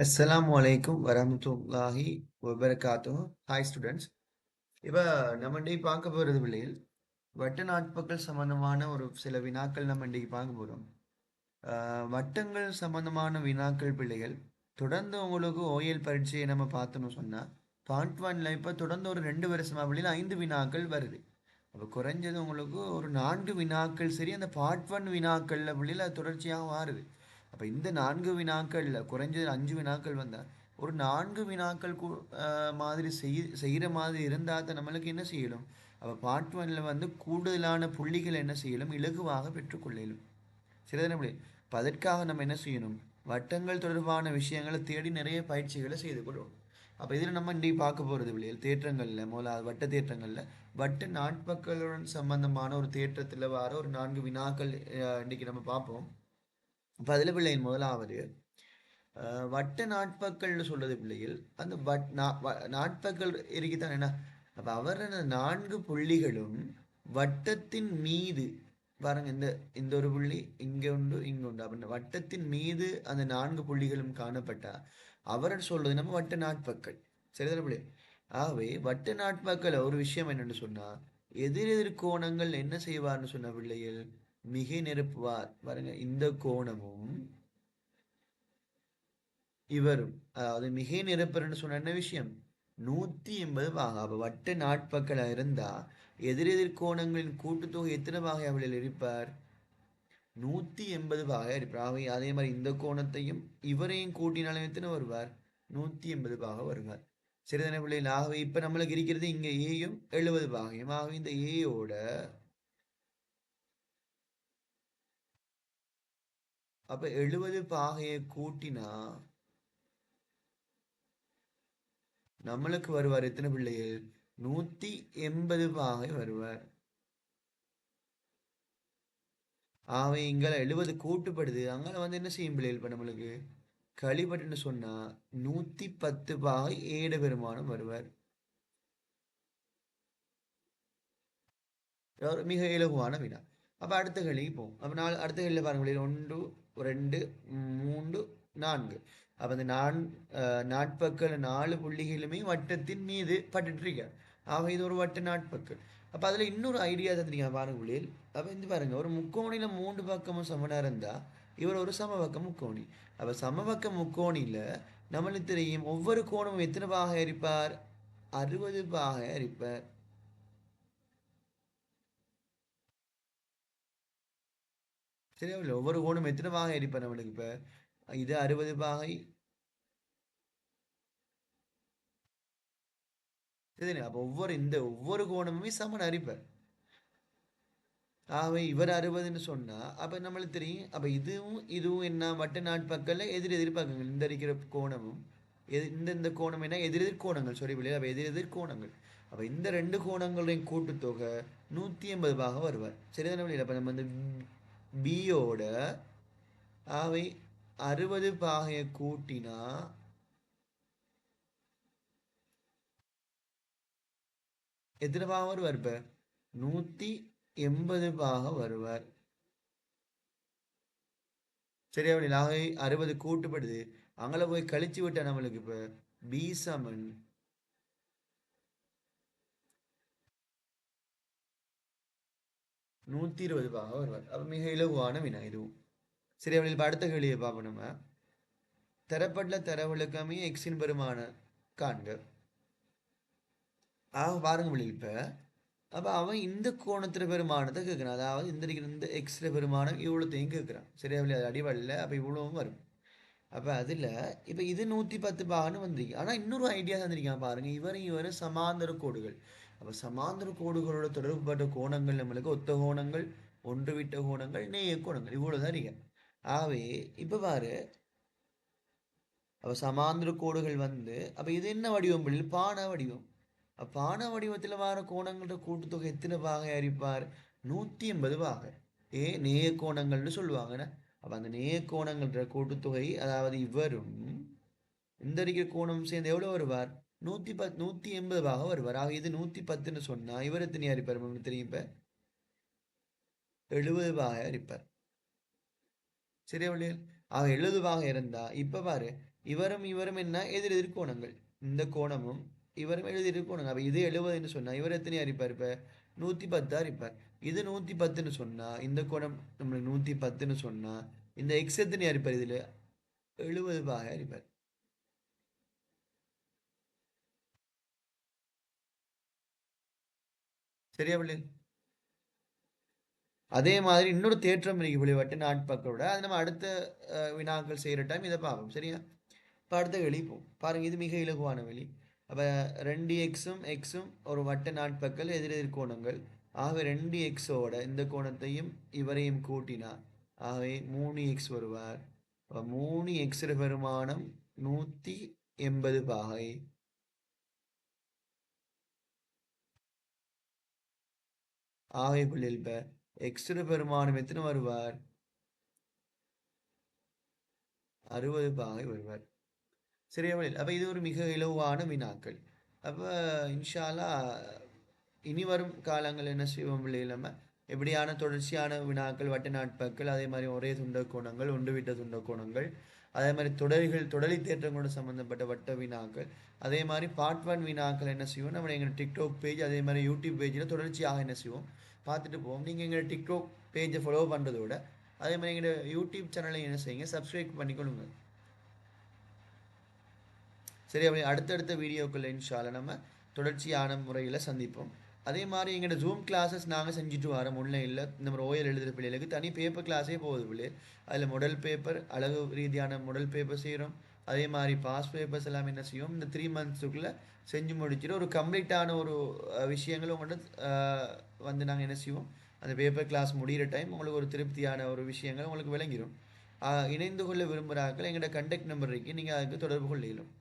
அஸ்ஸலாமு அலைக்கும் வரஹ்மத்துல்லாஹி வபரகாத்துஹு. Hi students. இப்போ நம்ம இன்னைக்கு பார்க்க போகிறது பிள்ளைகள் வட்ட நாட்புகள் சம்பந்தமான ஒரு சில வினாக்கள் நம்ம இன்னைக்கு பார்க்க போகிறோம். வட்டங்கள் சம்பந்தமான வினாக்கள் பிள்ளைகள் தொடர்ந்து உங்களுக்கு ஓஎல் பரீட்சையை நம்ம பார்த்தோம்னு சொன்னால் பார்ட் ஒன்ல இப்போ தொடர்ந்து ஒரு 2 வருஷமா பிள்ளைகள் 5 வினாக்கள் வருது. அப்போ குறைஞ்சது உங்களுக்கு ஒரு 4 வினாக்கள் சரி அந்த பார்ட் ஒன் வினாக்களில் பிள்ளைகள் அது தொடர்ச்சியாக மாறுது. அப்போ இந்த 4 வினாக்களில் குறைஞ்சது 5 வினாக்கள் வந்தால் ஒரு 4 வினாக்கள் மாதிரி செய்கிற மாதிரி இருந்தால் தான் நம்மளுக்கு என்ன செய்யணும். அப்போ பார்ட் ஒன்ல வந்து கூடுதலான புள்ளிகள் என்ன செய்யலும் இலகுவாக பெற்றுக்கொள்ளலும். சரிதானே பிள்ளை? இப்போ அதற்காக நம்ம என்ன செய்யணும், வட்டங்கள் தொடர்பான விஷயங்களை தேடி நிறைய பயிற்சிகளை செய்து கொள்வோம். அப்போ இதில் நம்ம இன்றைக்கி பார்க்க போகிறது பிள்ளைகள் தேற்றங்களில் முதலாவது வட்ட தேற்றங்களில் வட்ட நாட்பக்களுடன் சம்பந்தமான ஒரு தேற்றத்தில் வர ஒரு 4 வினாக்கள் இன்றைக்கி நம்ம பார்ப்போம். அப்போ அதில் பிள்ளைகள் முதலாவது வட்ட நாட்பக்கள்னு சொல்றது பிள்ளைகள் அந்த நாட்பக்கள் இருக்குதான் என்ன. அப்போ அவர் 4 புள்ளிகளும் வட்டத்தின் மீது பாருங்க, இந்த இந்த ஒரு புள்ளி இங்கே உண்டு இங்கே உண்டு. அப்போ வட்டத்தின் மீது அந்த 4 புள்ளிகளும் காணப்பட்டா அவர் சொல்றது நம்ம வட்ட நாட்பக்கள். சரிதான பிள்ளை? ஆகவே வட்ட நாட்பக்கள் ஒரு விஷயம் என்னன்னு சொன்னா எதிரெதிர் கோணங்கள் என்ன செய்வார்னு சொன்ன பிள்ளைகள் மிகை நிரப்புவார். பாருங்க, இந்த கோணமும் இவரும் அதாவது மிகை நிரப்பர்னு சொன்ன என்ன விஷயம் 180 பாகை. அப்போ வட்ட நாட்பக்கள் இருந்தா எதிரெதிர் கோணங்களின் கூட்டுத்தொகை எத்தனை பாகை அவளில் இருப்பார்? 180 பாகை இருப்பார். அதே மாதிரி இந்த கோணத்தையும் இவரையும் கூட்டினாலும் எத்தனை வருவார்? 180 பாகை வருவார். சரிதானே பிள்ளைகள்? ஆகவே இப்ப நம்மளுக்கு இருக்கிறது இங்க ஏயும் 70 பாகையும். ஆகவே இந்த ஏயோட அப்ப 70 பாகையை கூட்டினா நம்மளுக்கு வருவார் எத்தனை பிள்ளைகள்? 180 பாகை வருவார். அவன் இங்கே 70 கூட்டுப்படுது, அங்கே வந்து என்ன செய்யும் பிள்ளைகள்? இப்போ நம்மளுக்கு கழிப்பட்டுன்னு சொன்னா 110 பாகை ஏட பெருமானம் வருவார். மிக இலகுவான வினா. அப்போ அடுத்த கேள்விக்கு போவோம். அப்போ அடுத்த கேள்வியில் பாருங்க, 1 2 3 4. அப்போ அந்த நாட்பக்கள் 4 புள்ளிகளுமே வட்டத்தின் மீது பட்டுட்டு இருக்கார். ஆக இது ஒரு வட்ட நாட்பக்கள். அப்போ அதில் இன்னொரு ஐடியா தந்துருக்கீங்க பாருங்க பிள்ளைகள். அப்போ இந்த பாருங்க, ஒரு முக்கோணியில் 3 பக்கமும் சமனாக இருந்தால் இவர் ஒரு சமபக்க முக்கோணி. அப்போ சமபக்க முக்கோணியில் நம்மளுக்கு தெரியும் ஒவ்வொரு கோணமும் எத்தனை பாகை இருப்பார்? 60 பாகை இருப்பார். சரியா இல்லை? ஒவ்வொரு கோணம் எத்தனை பாகை இருப்பார் நம்மளுக்கு? இப்போ இது 60 பாகை. சரிதானே? அப்போ ஒவ்வொரு கோணமுமே சமன் அரிப்பார். ஆகவே இவர் 60ன்னு சொன்னா அப்போ நம்மளுக்கு தெரியும். அப்போ இதுவும் என்ன வட்ட நாட்பக்கல்ல எதிர் பக்கங்கள். இந்த இருக்கிற கோணமும் இந்த கோணம் என்ன எதிரெதிர் கோணங்கள். சாரி பிள்ளை, அப்போ எதிரெதிர் கோணங்கள். அப்போ இந்த 2 கோணங்களையும் கூட்டுத்தொகை 180 பாகை வருவார். சரிதானே பிள்ளை? அப்போ நம்ம இந்த பியோட ஆகவே 60 பாகையை கூட்டினா எத்தனை பாகை வருவார்? இப்போ 180 பாகை வருவார். சரியா வழி? ஆகவே 60 கூட்டுப்படுது, அங்கே போய் கழிச்சு விட்டா நம்மளுக்கு இப்போ பி சமன் 120 பாகை வருவார். அப்போ மிக இலகுவான வினா இதுவும். சரியா வழியில் அடுத்த கேள்வியை பார்ப்போம். நம்ம தரப்பட்ட தரவுகளுக்காமே எக்ஸின் பெருமான காண்க. பாருங்க வழி. இப்போ அப்போ அவன் இந்த கோணத்தில் பெருமானத்தை கேட்குறான். அதாவது இந்த எக்ஸ்ட்ரா பெருமானம் இவ்வளோத்தையும் கேட்குறான். சரியா வழி? அது அடிவழியில் அப்போ இவ்வளவும் வரும். அப்போ அதில் இப்போ இது 110 பாகன்னு வந்திருக்கு. ஆனால் இன்னொரு ஐடியா தந்திருக்கான் பாருங்கள், இவரும் சமாந்தர கோடுகள். அப்போ சமாந்தர கோடுகளோட தொடர்புபட்ட கோணங்கள் நம்மளுக்கு ஒத்த கோணங்கள், ஒன்று விட்ட கோணங்கள், நேய கோணங்கள், இவ்வளோ தான் இருக்கு. ஆகவே இப்போ பாரு, அப்போ சமாந்தர கோடுகள் வந்து அப்போ இது என்ன வடிவம் பிள்ளை? பான வடிவம். பான வடிவத்தில் வர கோணங்களோட கூட்டுத்தொகை எத்தனை பாகை அரிப்பார்? 180 பாகை. நேய கோணங்கள்னு சொல்லுவாங்கண்ணே. அப்போ அந்த நேய கோணங்கள்ன்ற கூட்டுத்தொகை, அதாவது இவரும் இந்த இருக்கிற கோணம் சேர்ந்து எவ்வளோ வருவார்? 180 பாகை வருவார். ஆக இது 110ன்னு சொன்னால் இவர் எத்தனையா இருப்பார்? உங்களுக்கு தெரியும், இப்போ 70 பாகை இருப்பார். சரியா வழியில்? ஆக 70 பாகை இருந்தா இப்போ பாரு, இவரும் இவரும் என்ன எதிர் எதிர்கோணங்கள். இந்த கோணமும் இவரும் எதிர் எதிர்கோணங்கள். அப்போ இது 70ன்னு சொன்னா இவர் எத்தனையா இருப்பார்? இப்போ 110 இருப்பார். இது 110ன்னு சொன்னா இந்த கோணம் நம்மளுக்கு 110ன்னு சொன்னா இந்த எக்ஸ் எத்தனையா இருப்பார்? இதில் 70 பாகை இருப்பார். சரியா பிள்ளை? அதே மாதிரி இன்னொரு தேற்றம் இருக்கு பிள்ளை வட்ட நாட்பக்களோட. அது நம்ம அடுத்த வினாக்கள் செய்கிற டைம் இதை பார்ப்போம். சரியா? இப்போ அடுத்த வெளி போகும் பாருங்க. இது மிக இலகுவான வெளி. அப்போ 2 எக்ஸும் ஒரு வட்ட நாட்பக்கள் எதிரெதிர் கோணங்கள். ஆகவே 2 எக்ஸோட இந்த கோணத்தையும் இவரையும் கூட்டினா ஆகவே 3 எக்ஸ் வருவார். அப்போ 3 எக்ஸ் பெருமானம் 180 பாகை. ஆகவே பிள்ளைகள் இப்போ எக்ஸ் பெருமானம் எத்தனை வருவார்? 60 பாகை வருவார். சரியா பிள்ளைகள்? அப்போ இது ஒரு மிக இலகுவான வினாக்கள். அப்போ இன்ஷா அல்லாஹ் இனி வரும் காலங்கள் என்ன செய்வோம் பிள்ளைகள்? நம்ம எப்படியான தொடர்ச்சியான வினாக்கள், வட்ட நாட்பக்கள், அதே மாதிரி ஒரே துண்ட கோணங்கள், ஒன்று விட்ட துண்ட கோணங்கள், அதே மாதிரி தொடரி தேற்றங்களோட சம்மந்தப்பட்ட வட்ட வினாக்கள், அதே மாதிரி பார்ட் 1 வினாக்கள் என்ன செய்வோம் நம்ம எங்கள் டிக்டாக் பேஜ், அதே மாதிரி யூடியூப் பேஜில் தொடர்ச்சியாக என்ன செய்வோம் பார்த்துட்டு போவோம். நீங்கள் எங்கள் டிக்டாக் பேஜை ஃபாலோ பண்ணுறதோட அதே மாதிரி எங்களோட யூடியூப் சேனலை என்ன செய்யுங்க, சப்ஸ்கிரைப் பண்ணிக்கொள்ளுங்க. சரி, அப்படி அடுத்தடுத்த வீடியோக்கள் இன்ஷால்ல நம்ம தொடர்ச்சியான முறையில் சந்திப்போம். அதே மாதிரி எங்களோட ஜூம் கிளாஸஸ் நாங்கள் செஞ்சுட்டு வரோம். இல்லை இந்த மாதிரி ஓயல் எழுதுகிற பிள்ளைகளுக்கு தனி பேப்பர் கிளாஸே போகுது பிள்ளை. அதில் மாடல் பேப்பர், அழகு ரீதியான மாடல் பேப்பர் செய்கிறோம். அதே மாதிரி பாஸ் பேப்பர்ஸ் எல்லாம் என்ன செய்வோம் இந்த 3 மந்த்ஸுக்குள்ளே செஞ்சு முடிச்சுட்டு ஒரு கம்ப்ளீட்டான ஒரு விஷயங்களும் உங்கள்கிட்ட வந்து நாங்கள் என்ன செய்வோம் அந்த பேப்பர் கிளாஸ் முடிகிற டைம் உங்களுக்கு ஒரு திருப்தியான ஒரு விஷயங்கள் உங்களுக்கு விளங்கிடும். இணைந்து கொள்ள விரும்புகிறாக்கள் எங்களோட கண்டெக்ட் நம்பர் இருக்குது, நீங்கள் அதுக்கு தொடர்பு கொள்ளிடும்.